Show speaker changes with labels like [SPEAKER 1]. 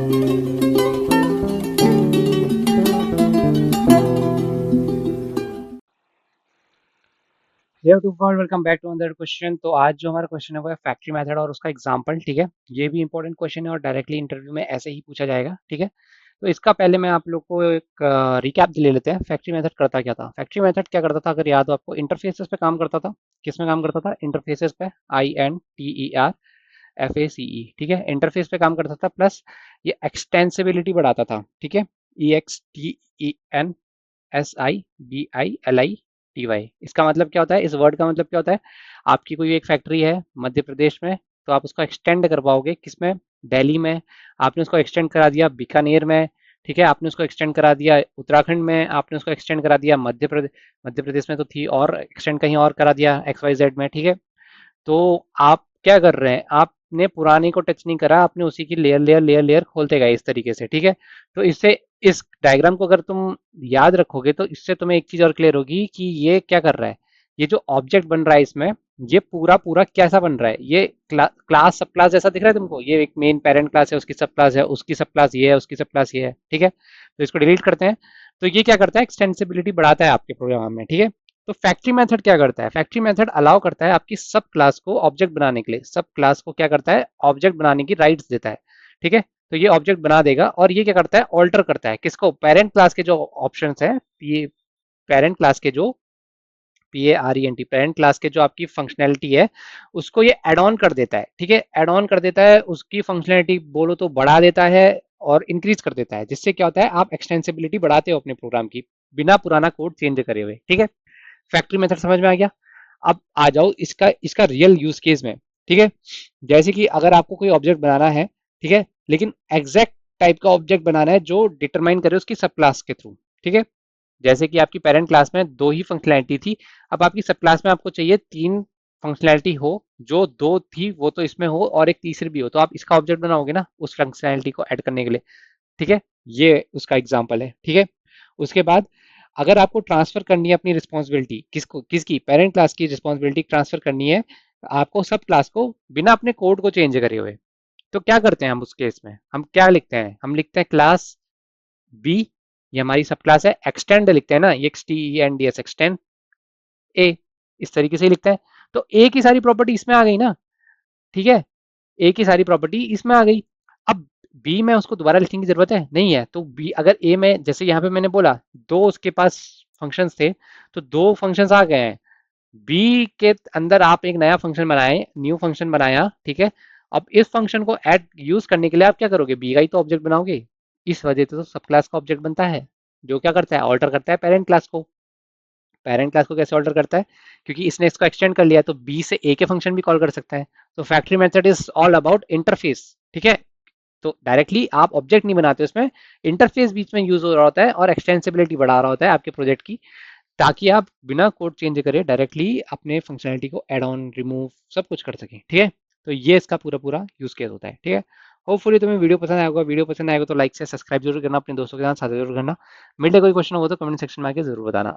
[SPEAKER 1] Welcome back to another question. तो आज जो हमारा क्वेश्चन है वो है फैक्ट्री मेथड और उसका एग्जांपल। ठीक है, ये भी इंपॉर्टेंट क्वेश्चन है और डायरेक्टली इंटरव्यू में ऐसे ही पूछा जाएगा। ठीक है, तो इसका पहले मैं आप लोग को एक रिकैप ले लेते हैं। फैक्ट्री मेथड करता क्या था? फैक्ट्री मेथड क्या करता था, अगर याद हो आपको, इंटरफेसेस पे काम करता था। किस में काम करता था? इंटरफेसेस पे। INTERFACE। ठीक है, इंटरफेस पे काम करता था, प्लस ये एक्सटेंसिबिलिटी बढ़ाता था। ठीक है, EXTENSIBILITY। इसका मतलब क्या होता है? इस वर्ड का मतलब क्या होता है? आपकी कोई एक फैक्ट्री है मध्य प्रदेश में, तो आप उसको एक्सटेंड कर पाओगे किसमें? दिल्ली में। आपने उसको एक्सटेंड करा दिया बीकानेर में। ठीक है, आपने उसको एक्सटेंड करा दिया उत्तराखंड में। आपने उसको एक्सटेंड करा दिया मध्य प्रदेश में तो थी, और एक्सटेंड कहीं और करा दिया XYZ में। ठीक है, तो आप क्या कर रहे हैं? आपने पुरानी को टच नहीं करा, आपने उसी की लेयर लेयर लेयर लेयर खोलते गए इस तरीके से। ठीक है, तो इससे इस डायग्राम को अगर तुम याद रखोगे तो इससे तुम्हें एक चीज और क्लियर होगी कि ये क्या कर रहा है। ये जो ऑब्जेक्ट बन रहा है इसमें, ये पूरा पूरा कैसा बन रहा है? ये क्लास सब क्लास जैसा दिख रहा है तुमको? ये एक मेन पेरेंट क्लास है, उसकी सब क्लास है, उसकी सब क्लास ये है, उसकी सब क्लास ये है। ठीक है, तो इसको डिलीट करते हैं। तो ये क्या करता है? एक्सटेंसिबिलिटी बढ़ाता है आपके प्रोग्राम में। ठीक है, तो फैक्ट्री मेथड क्या करता है? फैक्ट्री मेथड अलाउ करता है आपकी सब क्लास को ऑब्जेक्ट बनाने के लिए। सब क्लास को क्या करता है? ऑब्जेक्ट बनाने की राइट्स देता है। ठीक है, तो ये ऑब्जेक्ट बना देगा, और ये क्या करता है? ऑल्टर करता है किसको? पेरेंट क्लास के जो ऑप्शंस हैं, ये पेरेंट क्लास के जो PARENT पेरेंट क्लास के जो आपकी फंक्शनैलिटी है, उसको ये एड ऑन कर देता है। ठीक है, एड ऑन कर देता है, उसकी फंक्शनैलिटी बोलो तो बढ़ा देता है और इंक्रीज कर देता है, जिससे क्या होता है? आप एक्सटेंसिबिलिटी बढ़ाते हो अपने प्रोग्राम की, बिना पुराना कोड चेंज करे हुए। ठीक है, फैक्ट्री मेथड समझ में आ गया। अब आ जाओ इसका इसका रियल यूज केस में। ठीक है, जैसे कि अगर आपको कोई ऑब्जेक्ट बनाना है, ठीक है, लेकिन एग्जैक्ट टाइप का ऑब्जेक्ट बनाना है जो डिटरमाइन करे उसकी सब क्लास के थ्रू। ठीक है, जैसे कि आपकी पेरेंट क्लास में दो ही फंक्शनैलिटी थी, अब आपकी सब क्लास में आपको चाहिए तीन फंक्शनैलिटी हो। जो दो थी वो तो इसमें हो और एक तीसरी भी हो, तो आप इसका ऑब्जेक्ट बनाओगे ना उस फंक्शनैलिटी को ऐड करने के लिए। ठीक है, ये उसका एग्जाम्पल है। ठीक है, उसके बाद अगर आपको ट्रांसफर करनी है अपनी रिस्पॉन्सिबिलिटी, किसकी? पेरेंट क्लास की रिस्पॉन्सिबिलिटी ट्रांसफर करनी है आपको सब क्लास को, बिना अपने कोड को चेंज करे हुए। तो क्या करते हैं हम उस केस में? हम क्या लिखते हैं? हम लिखते हैं क्लास बी, ये हमारी सब क्लास है, एक्सटेंड लिखते हैं ना, ये XTENDS, एक्सटेंड ए, इस तरीके से ही लिखते हैं। तो ए की सारी प्रॉपर्टी इसमें आ गई ना। ठीक है, ए की सारी प्रॉपर्टी इसमें आ गई। अब बी में उसको दोबारा लिखने की जरूरत है नहीं है, तो बी अगर ए में, जैसे यहाँ पे मैंने बोला दो उसके पास फंक्शंस थे, तो दो फंक्शंस आ गए हैं। बी के अंदर आप एक नया फंक्शन बनाए, न्यू फंक्शन बनाया। ठीक है, अब इस फंक्शन को ऐड यूज करने के लिए आप क्या करोगे? बी का ही तो ऑब्जेक्ट बनाओगे। इस वजह से तो सब क्लास का ऑब्जेक्ट बनता है, जो क्या करता है? ऑल्टर करता है पेरेंट क्लास को। पेरेंट क्लास को कैसे ऑल्टर करता है? क्योंकि इसने इसको एक्सटेंड कर लिया, तो बी से ए के फंक्शन भी कॉल कर सकता है। तो factory method is all about interface. ठीक है, तो डायरेक्टली आप ऑब्जेक्ट नहीं बनाते उसमें, इंटरफेस बीच में यूज हो रहा होता है और एक्सटेंसिबिलिटी बढ़ा रहा होता है आपके प्रोजेक्ट की, ताकि आप बिना कोड चेंज करे डायरेक्टली अपने फंक्शनैलिटी को ऐड ऑन रिमूव सब कुछ कर सकें। ठीक है, तो ये इसका पूरा पूरा यूज केस होता है। ठीक है, होपफुली तुम्हें वीडियो पसंद आएगा। वीडियो पसंद आएगा तो लाइक से सब्सक्राइब जरूर करना, अपने दोस्तों के साथ साझा जरूर करना। मिलते कोई क्वेश्चन हो तो कमेंट सेक्शन में आके जरूर बताना।